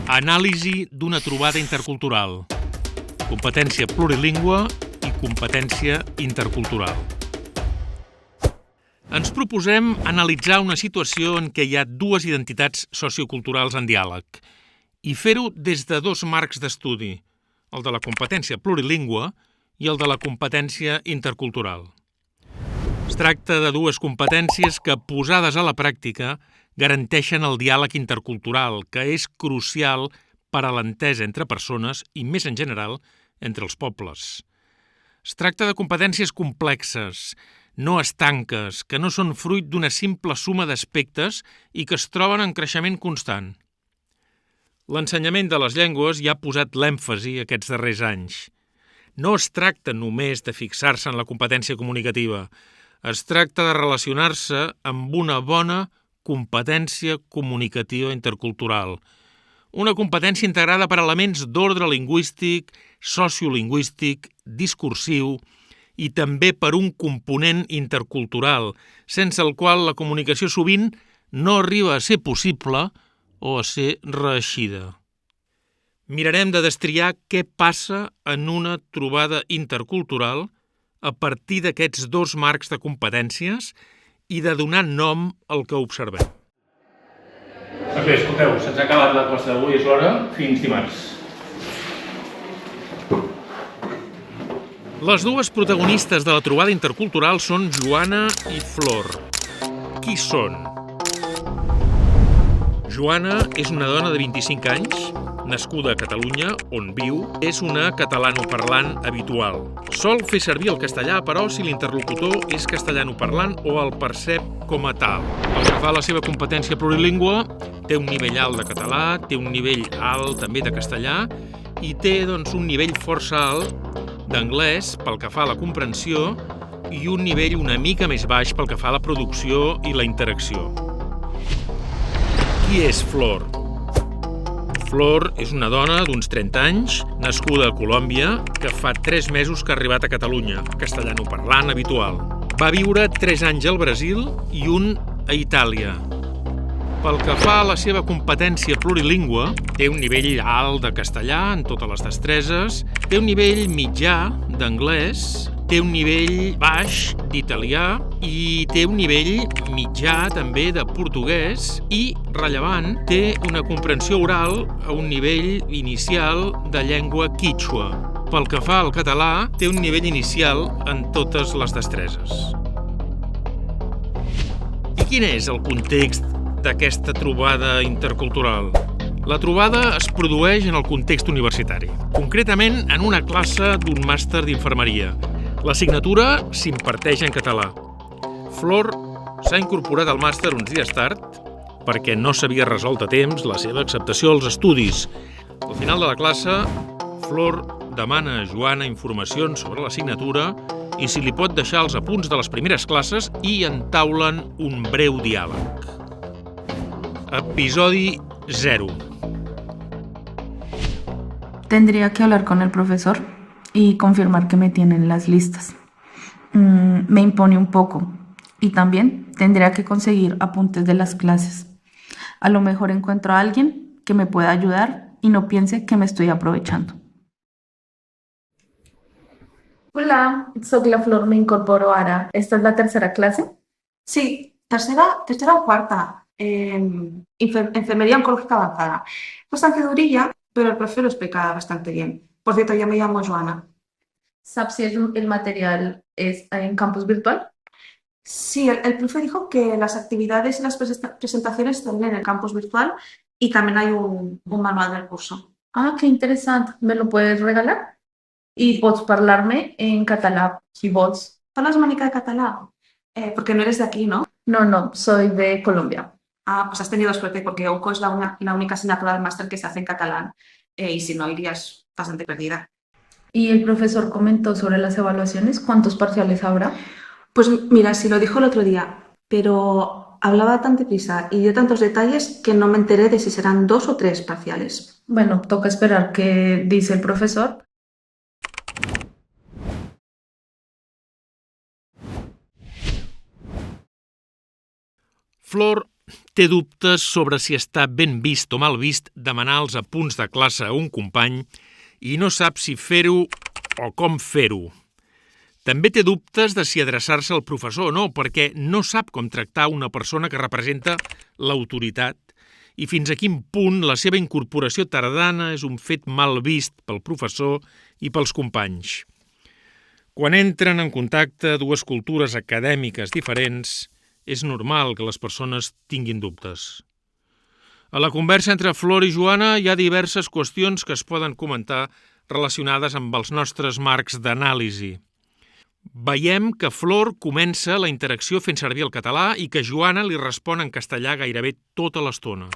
Anàlisi d'una trobada intercultural. Competència plurilingüe i competència intercultural. Ens proposem analitzar una situació en què hi ha dues identitats socioculturals en diàleg i fer-ho des de dos marcs d'estudi, el de la competència plurilingüe i el de la competència intercultural. Es tracta de dues competències que, posades a la pràctica, garanteixen el diàleg intercultural, que és crucial per a l'entesa entre persones i, més en general, entre els pobles. Es tracta de competències complexes, no estanques, que no són fruit d'una simple suma d'aspectes i que es troben en creixement constant. L'ensenyament de les llengües hi ha posat l'èmfasi aquests darrers anys. No es tracta només de fixar-se en la competència comunicativa, es tracta de relacionar-se amb una bona competència comunicativa intercultural, una competència integrada per elements d'ordre lingüístic, sociolingüístic, discursiu i també per un component intercultural, sense el qual la comunicació sovint no arriba a ser possible o a ser reeixida. Mirarem de destriar què passa en una trobada intercultural a partir d'aquests dos marcs de competències i de donar nom al que observem. Doncs bé, escolteu, se'ns ha acabat la classe d'avui, és l'hora, fins dimarts. Les dues protagonistes de la trobada intercultural són Joana i Flor. Qui són? Joana és una dona de 25 anys, nascuda a Catalunya, on viu, és una catalanoparlant habitual. Sol fer servir el castellà, però si l'interlocutor és castellanoparlant o el percep com a tal. Pel que fa a la seva competència plurilingüe, té un nivell alt de català, té un nivell alt també de castellà i té un nivell força alt d'anglès pel que fa a la comprensió i un nivell una mica més baix pel que fa a la producció i la interacció. Qui és Flor? Flor és una dona d'uns 30 anys, nascuda a Colòmbia, que fa 3 mesos que ha arribat a Catalunya, castellanoparlant habitual. Va viure 3 anys al Brasil i un a Itàlia. Pel que fa a la seva competència plurilingüe, té un nivell alt de castellà en totes les destreses, té un nivell mitjà d'anglès, té un nivell baix d'italià i té un nivell mitjà també de portuguès i, rellevant, té una comprensió oral a un nivell inicial de llengua quítxua. Pel que fa al català, té un nivell inicial en totes les destreses. I quin és el context d'aquesta trobada intercultural? La trobada es produeix en el context universitari, concretament en una classe d'un màster d'infermeria. L'assignatura s'imparteix en català. Flor s'ha incorporat al màster uns dies tard perquè no s'havia resolt a temps la seva acceptació als estudis. Al final de la classe, Flor demana a Joana informacions sobre l'assignatura i si li pot deixar els apunts de les primeres classes i entaulen un breu diàleg. Episodi 0. Tendría que hablar con el profesor y confirmar que me tienen las listas. Me impone un poco y también tendría que conseguir apuntes de las clases. A lo mejor encuentro a alguien que me pueda ayudar y no piense que me estoy aprovechando. Hola, soy la Flor, me incorporo ara. ¿Esta es la tercera clase? Sí, tercera o cuarta. Enfermería oncológica avanzada. Bastante durilla, pero el profe lo explica bastante bien. Por cierto, yo me llamo Joana. ¿Sabes si el material es en campus virtual? Sí, el profe dijo que las actividades y las presentaciones están en el campus virtual y también hay un manual del curso. Ah, qué interesante. ¿Me lo puedes regalar? Y pots parlar-me en català, si vols. ¿Hablas manica de catalán? Porque no eres de aquí, ¿no? No, soy de Colombia. Ah, pues has tenido suerte porque ONCO es la única asignatura del máster que se hace en catalán y si no irías bastante perdida. ¿Y el profesor comentó sobre las evaluaciones? ¿Cuántos parciales habrá? Pues mira, sí lo dijo el otro día, pero hablaba tan deprisa y dio tantos detalles que no me enteré de si serán 2 o 3 parciales. Bueno, toca esperar qué dice el profesor. Flor té dubtes sobre si està ben vist o mal vist demanar els apunts de classe a un company i no sap si fer-ho o com fer-ho. També té dubtes de si adreçar-se al professor o no, perquè no sap com tractar una persona que representa l'autoritat i fins a quin punt la seva incorporació tardana és un fet mal vist pel professor i pels companys. Quan entren en contacte dues cultures acadèmiques diferents, és normal que les persones tinguin dubtes. A la conversa entre Flor i Joana hi ha diverses qüestions que es poden comentar relacionades amb els nostres marcs d'anàlisi. Veiem que Flor comença la interacció fent servir el català i que Joana li respon en castellà gairebé tota l'estona.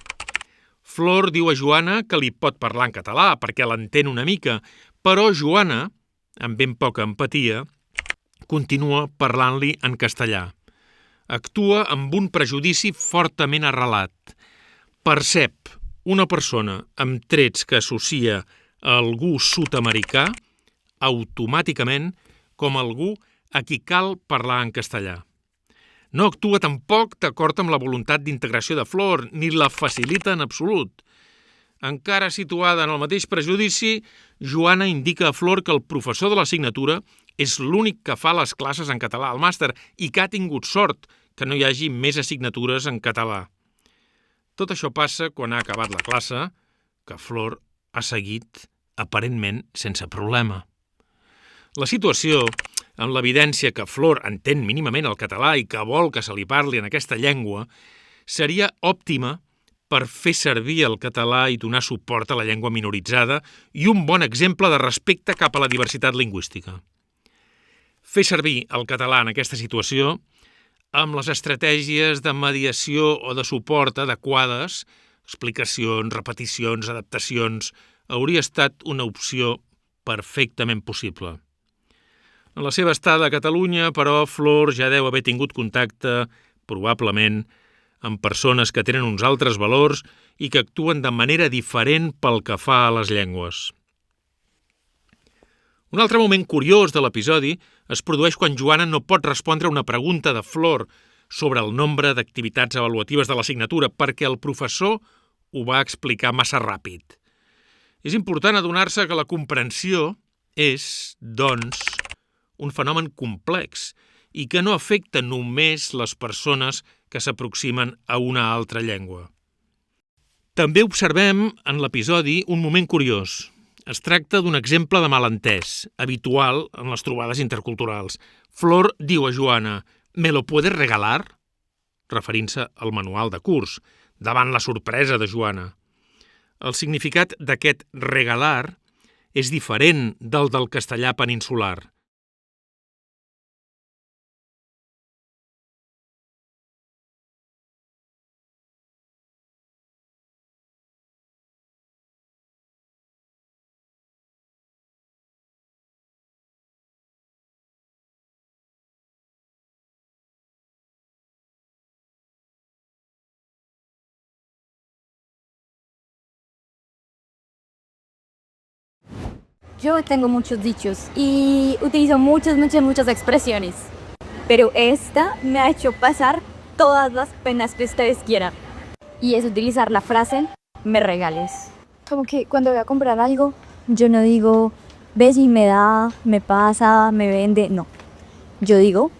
Flor diu a Joana que li pot parlar en català perquè l'entén una mica, però Joana, amb ben poca empatia, continua parlant-li en castellà. Actua amb un prejudici fortament arrelat. Percep una persona amb trets que associa a algú sud-americà automàticament com algú a qui cal parlar en castellà. No actua tampoc d'acord amb la voluntat d'integració de Flor, ni la facilita en absolut. Encara situada en el mateix prejudici, Joana indica a Flor que el professor de l'assignatura és l'únic que fa les classes en català al màster i que ha tingut sort que no hi hagi més assignatures en català. Tot això passa quan ha acabat la classe, que Flor ha seguit aparentment sense problema. La situació, amb l'evidència que Flor entén mínimament el català i que vol que se li parli en aquesta llengua, seria òptima per fer servir el català i donar suport a la llengua minoritzada i un bon exemple de respecte cap a la diversitat lingüística. Fer servir el català en aquesta situació, amb les estratègies de mediació o de suport adequades, explicacions, repeticions, adaptacions, hauria estat una opció perfectament possible. En la seva estada a Catalunya, però, Flor ja deu haver tingut contacte, probablement, amb persones que tenen uns altres valors i que actuen de manera diferent pel que fa a les llengües. Un altre moment curiós de l'episodi es produeix quan Joana no pot respondre a una pregunta de Flor sobre el nombre d'activitats avaluatives de l'assignatura perquè el professor ho va explicar massa ràpid. És important adonar-se que la comprensió és, doncs, un fenomen complex i que no afecta només les persones que s'aproximen a una altra llengua. També observem en l'episodi un moment curiós. Es tracta d'un exemple de malentès, habitual en les trobades interculturals. Flor diu a Joana, «¿Me lo puedes regalar?», referint-se al manual de curs, davant la sorpresa de Joana. El significat d'aquest regalar és diferent del castellà peninsular. Yo tengo muchos dichos y utilizo muchas expresiones, pero esta me ha hecho pasar todas las penas que ustedes quieran. Y es utilizar la frase, me regales. Como que cuando voy a comprar algo, yo no digo, ves y me da, me pasa, me vende, no. Yo digo,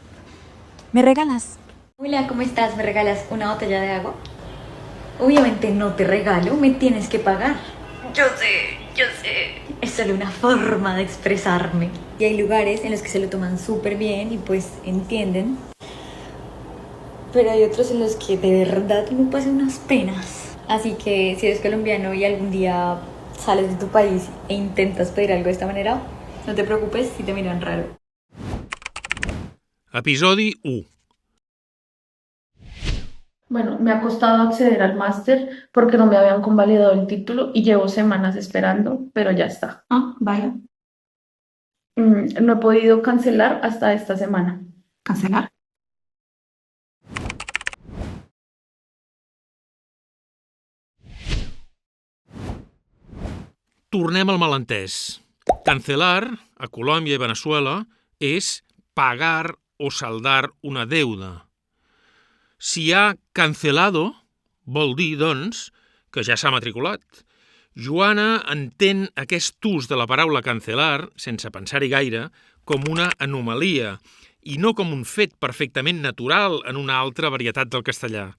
me regalas. Hola, ¿cómo estás? ¿Me regalas una botella de agua? Obviamente no te regalo, me tienes que pagar. Yo sé. Es solo una forma de expresarme. Y hay lugares en los que se lo toman súper bien y pues entienden. Pero hay otros en los que de verdad uno pasa unas penas. Así que si eres colombiano y algún día sales de tu país e intentas pedir algo de esta manera, no te preocupes si te miran raro. Episodi 1. Bueno, me ha costado acceder al máster porque no me habían convalidado el título y llevo semanas esperando, pero ya está. Ah, vaya. No he podido cancelar hasta esta semana. ¿Cancelar? Tornem al malentès. Cancelar, a Colòmbia i Veneçuela, és pagar o saldar una deuda. Si ha cancelado, Vol dir, doncs, que ja s'ha matriculat. Joana entén aquest ús de la paraula cancelar, sense pensar-hi gaire, com una anomalia i no com un fet perfectament natural en una altra varietat del castellà.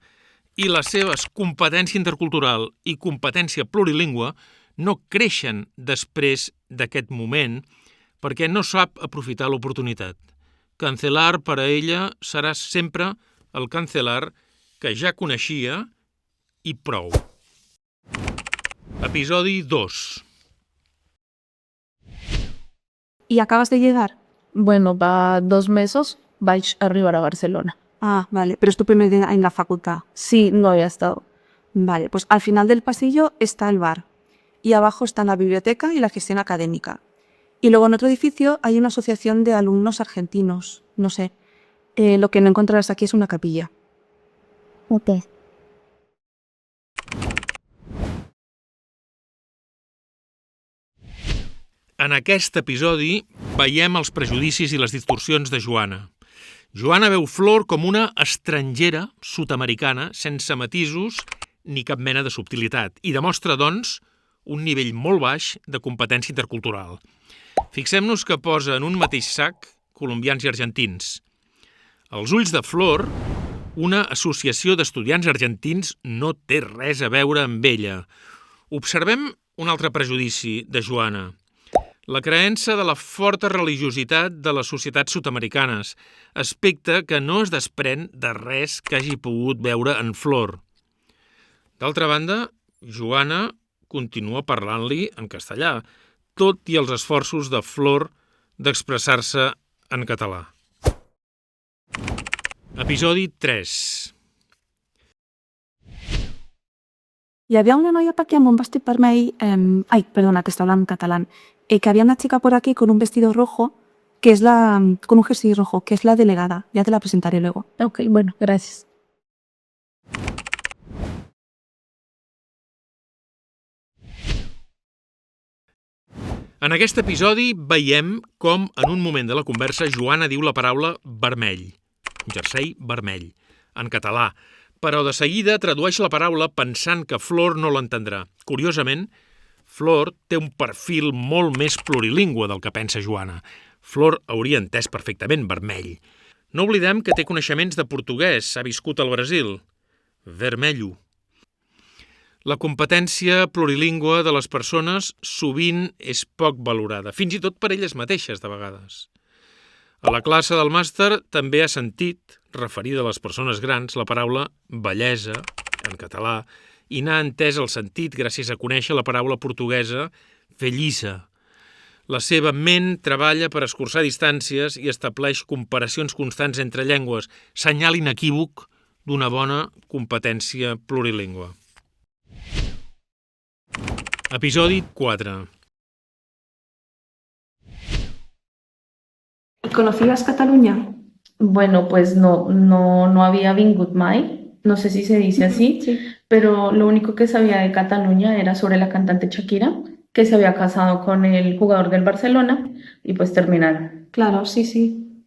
I les seves competència intercultural i competència plurilingüe no creixen després d'aquest moment perquè no sap aprofitar l'oportunitat. Cancelar per a ella serà sempre el cancelar que ja coneixia i prou. Episodi 2. ¿Y acabas de llegar? Bueno, va 2 meses, vais a arribar a Barcelona. Ah, vale, pero es tu primer día en la facultad. Sí, no había estado. Vale, pues al final del pasillo está el bar y abajo están la biblioteca y la gestión académica. Y luego en otro edificio hay una asociación de alumnos argentinos, no sé. Lo que no encontrarás aquí es una capilla. Ok. En aquest episodi veiem els prejudicis i les distorsions de Joana. Joana veu Flor com una estrangera sud-americana sense matisos ni cap mena de subtilitat i demostra, doncs, un nivell molt baix de competència intercultural. Fixem-nos que posa en un mateix sac colombians i argentins. Als ulls de Flor, una associació d'estudiants argentins no té res a veure amb ella. Observem un altre prejudici de Joana. La creença de la forta religiositat de les societats sud-americanes, aspecte que no es desprèn de res que hagi pogut veure en Flor. D'altra banda, Joana continua parlant-li en castellà, tot i els esforços de Flor d'expressar-se en català. Episodi 3. Y había una noia per aquí amb un vestit vermell, ay, perdona, que está hablando en catalán, que había una chica por aquí con un vestido rojo, con un jersey rojo, que es la delegada. Ya te la presentaré luego. Ok, bueno, gracias. En aquest episodi veiem com, en un moment de la conversa, Joana diu la paraula vermell, un jersei vermell, en català, però de seguida tradueix la paraula pensant que Flor no l'entendrà. Curiosament, Flor té un perfil molt més plurilingüe del que pensa Joana. Flor hauria entès perfectament vermell. No oblidem que té coneixements de portuguès, ha viscut al Brasil. Vermelho. La competència plurilingüe de les persones sovint és poc valorada, fins i tot per elles mateixes, de vegades. A la classe del màster també ha sentit, referida a les persones grans, la paraula bellesa, en català, i n'ha entès el sentit gràcies a conèixer la paraula portuguesa fellissa. La seva ment treballa per escurçar distàncies i estableix comparacions constants entre llengües, senyal inequívoc d'una bona competència plurilingüe. Episodi 4. ¿Conocías Cataluña? Bueno, pues no había vingut mai, no sé si se dice así, Sí. pero lo único que sabía de Cataluña era sobre la cantante Shakira, que se había casado con el jugador del Barcelona y pues terminaron. Claro, sí, sí.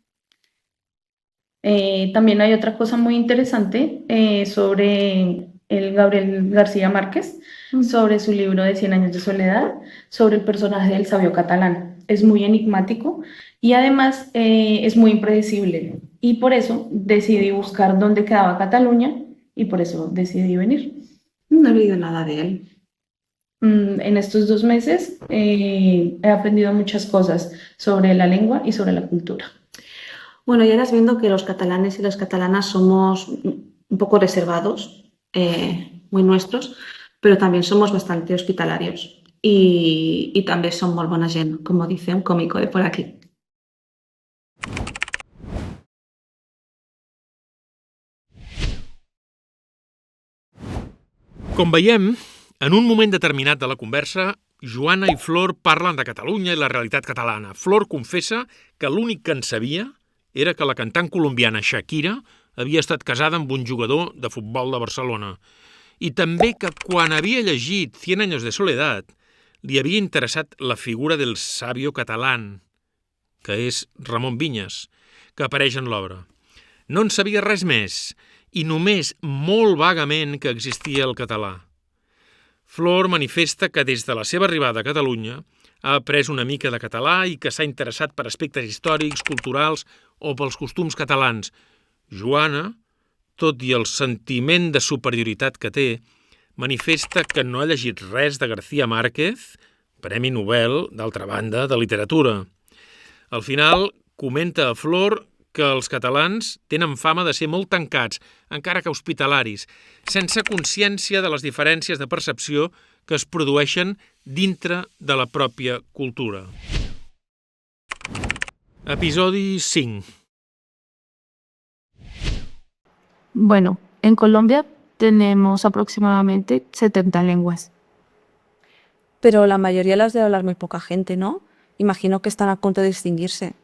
También hay otra cosa muy interesante sobre el Gabriel García Márquez, sobre su libro de 100 años de soledad, sobre el personaje del sabio catalán. Es muy enigmático y además es muy impredecible. Y por eso decidí buscar dónde quedaba Cataluña y por eso decidí venir. No he leído nada de él. En estos 2 meses he aprendido muchas cosas sobre la lengua y sobre la cultura. Bueno, ya irás viendo que los catalanes y las catalanas somos un poco reservados, muy nuestros, pero también somos bastante hospitalarios y también son muy buena gent, como dice un cómico de por aquí. Com veiem, en un moment determinat de la conversa, Joana i Flor parlen de Catalunya i la realitat catalana. Flor confessa que l'únic que en sabia era que la cantant colombiana Shakira havia estat casada amb un jugador de futbol de Barcelona i també que quan havia llegit 100 años de soledad li havia interessat la figura del sabio catalán, que és Ramon Vinyes, que apareix en l'obra. No en sabia res més i només molt vagament que existia el català. Flor manifesta que des de la seva arribada a Catalunya ha après una mica de català i que s'ha interessat per aspectes històrics, culturals o pels costums catalans. Joana, tot i el sentiment de superioritat que té, manifesta que no ha llegit res de García Márquez, Premi Nobel, d'altra banda, de literatura. Al final, comenta a Flor que els catalans tenen fama de ser molt tancats, encara que hospitalaris, sense consciència de les diferències de percepció que es produeixen dintre de la pròpia cultura. Episodi 5. Bueno, en Colombia tenemos aproximadamente 70 lenguas. Pero la mayoría las debe hablar muy poca gente, ¿no? Imagino que están a punto de extinguirse.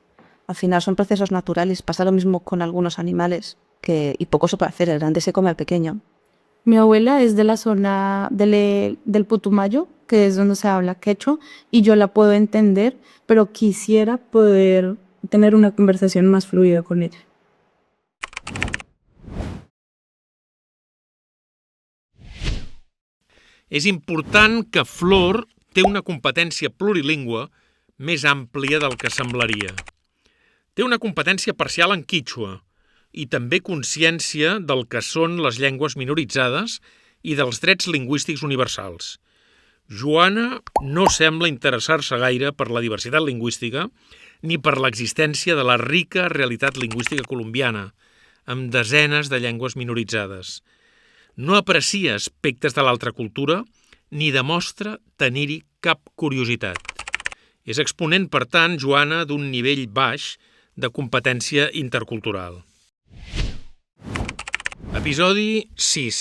Al final son procesos naturales, pasa lo mismo con algunos animales, y poco se puede hacer, el grande se come al pequeño. Mi abuela es de la zona del Putumayo, que es donde se habla quechua, y yo la puedo entender, pero quisiera poder tener una conversación más fluida con ella. És important que Flor té una competència plurilingüe més àmplia del que semblaria. Té una competència parcial en quítxua i també consciència del que són les llengües minoritzades i dels drets lingüístics universals. Joana no sembla interessar-se gaire per la diversitat lingüística ni per l'existència de la rica realitat lingüística colombiana, amb desenes de llengües minoritzades. No aprecia aspectes de l'altra cultura ni demostra tenir-hi cap curiositat. És exponent, per tant, Joana, d'un nivell baix de competència intercultural. Episodi 6.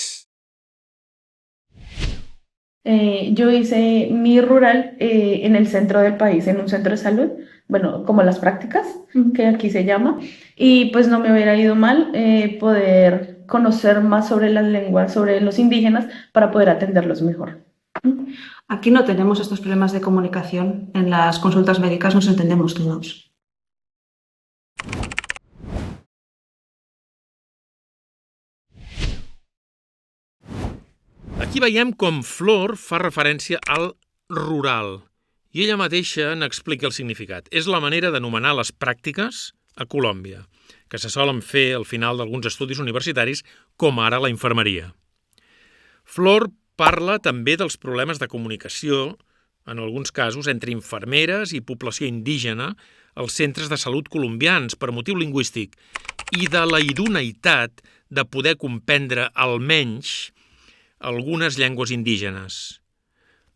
Yo hice mi rural en el centro del país, en un centro de salud, bueno, como las prácticas, que aquí se llama, y pues no me hubiera ido mal poder conocer más sobre las lenguas, sobre los indígenas, para poder atenderlos mejor. Aquí no tenemos estos problemas de comunicación. En las consultas médicas nos entendemos todos. Aquí veiem com Flor fa referència al rural i ella mateixa n'explica el significat. És la manera d'anomenar les pràctiques a Colòmbia, que se solen fer al final d'alguns estudis universitaris, com ara la infermeria. Flor parla també dels problemes de comunicació, en alguns casos entre infermeres i població indígena, als centres de salut colombians per motiu lingüístic i de la idoneïtat de poder comprendre almenys algunes llengües indígenes.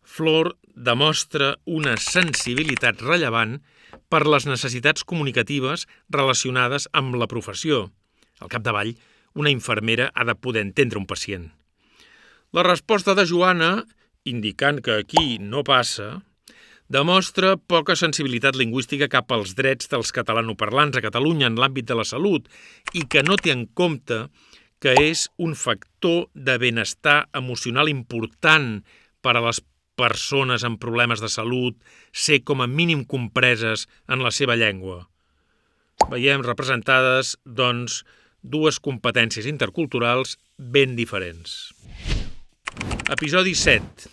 Flor demostra una sensibilitat rellevant per les necessitats comunicatives relacionades amb la professió. Al capdavall, una infermera ha de poder entendre un pacient. La resposta de Joana, indicant que aquí no passa, demostra poca sensibilitat lingüística cap als drets dels catalanoparlants a Catalunya en l'àmbit de la salut i que no té en compte que és un factor de benestar emocional important per a les persones amb problemes de salut ser com a mínim compreses en la seva llengua. Veiem representades, doncs, dues competències interculturals ben diferents. Episodi 7.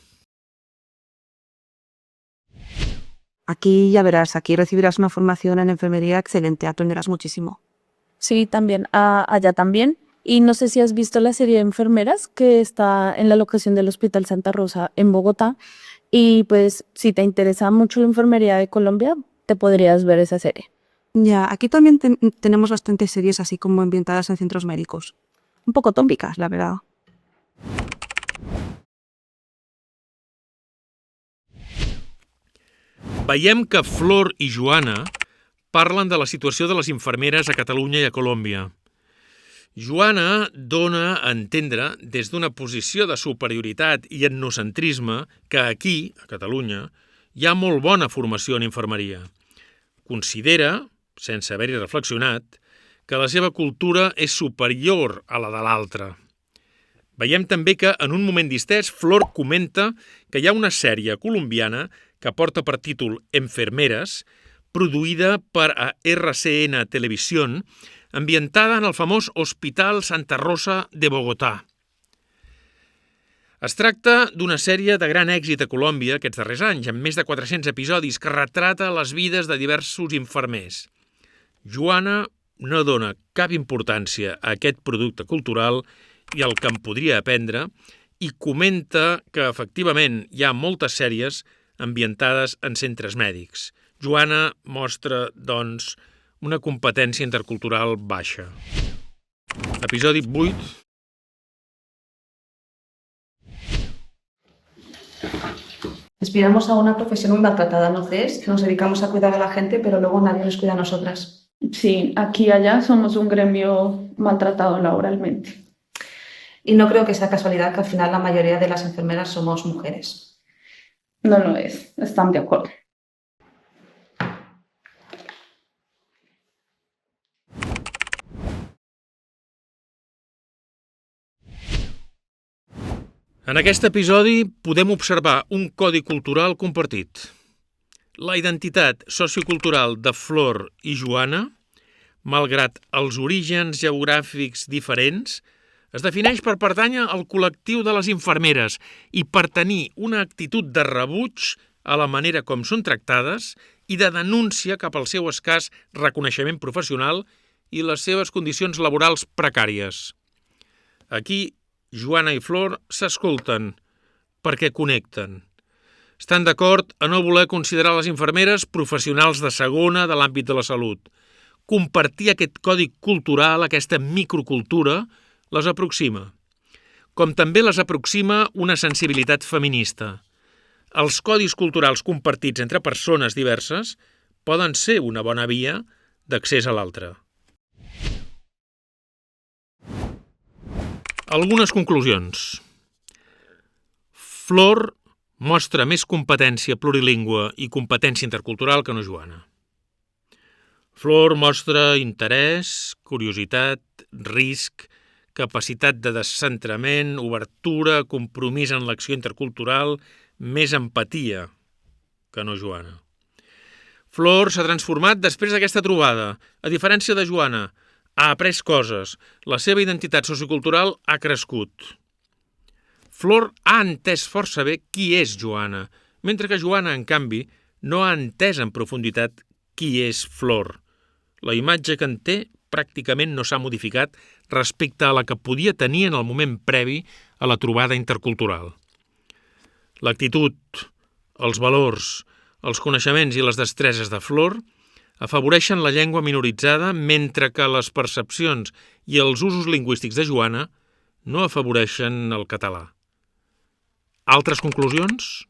Aquí ya verás, aquí recibirás una formación en enfermería excelente, aprenderás muchísimo. Sí, también, allá también. Y no sé si has visto la serie de enfermeras que está en la locación del Hospital Santa Rosa en Bogotá. Y pues si te interesa mucho la enfermería de Colombia, te podrías ver esa serie. Ya, aquí también tenemos bastantes series así como ambientadas en centros médicos. Un poco tópicas, la verdad. Veiem que Flor i Joana parlen de la situació de les infermeres a Catalunya i a Colòmbia. Joana dona a entendre des d'una posició de superioritat i etnocentrisme que aquí, a Catalunya, hi ha molt bona formació en infermeria. Considera, sense haver-hi reflexionat, que la seva cultura és superior a la de l'altra. Veiem també que, en un moment distès, Flor comenta que hi ha una sèrie colombiana que porta per títol Enfermeres, produïda per a RCN Televisión, ambientada en el famós Hospital Santa Rosa de Bogotà. Es tracta d'una sèrie de gran èxit a Colòmbia aquests darrers anys, amb més de 400 episodis, que retrata les vides de diversos infermers. Joana no dona cap importància a aquest producte cultural i al que en podria aprendre, i comenta que, efectivament, hi ha moltes sèries ambientades en centres mèdics. Joana mostra, doncs, una competència intercultural baixa. Episodi 8. Aspiramos a una profesión muy maltratada, ¿no crees? Que nos dedicamos a cuidar a la gente, pero luego nadie nos cuida a nosotras. Sí, aquí y allá somos un gremio maltratado laboralmente. Y no creo que sea casualidad que al final la mayoría de las enfermeras somos mujeres. No lo es, están de acuerdo. En aquest episodi podem observar un codi cultural compartit. La identitat sociocultural de Flor i Joana, malgrat els orígens geogràfics diferents, es defineix per pertànyer al col·lectiu de les infermeres i per tenir una actitud de rebuig a la manera com són tractades i de denúncia cap al seu escàs reconeixement professional i les seves condicions laborals precàries. Aquí, Joana i Flor s'escolten perquè connecten. Estan d'acord a no voler considerar les infermeres professionals de segona de l'àmbit de la salut. Compartir aquest codi cultural, aquesta microcultura, les aproxima. Com també les aproxima una sensibilitat feminista. Els codis culturals compartits entre persones diverses poden ser una bona via d'accés a l'altre. Algunes conclusions. Flor mostra més competència plurilingüe i competència intercultural que no Joana. Flor mostra interès, curiositat, risc, capacitat de descentrament, obertura, compromís en l'acció intercultural, més empatia que no Joana. Flor s'ha transformat després d'aquesta trobada. A diferència de Joana, ha après coses, la seva identitat sociocultural ha crescut. Flor ha entès força bé qui és Joana, mentre que Joana, en canvi, no ha entès en profunditat qui és Flor. La imatge que en té pràcticament no s'ha modificat respecte a la que podia tenir en el moment previ a la trobada intercultural. L'actitud, els valors, els coneixements i les destreses de Flor afavoreixen la llengua minoritzada, mentre que les percepcions i els usos lingüístics de Joana no afavoreixen el català. Altres conclusions?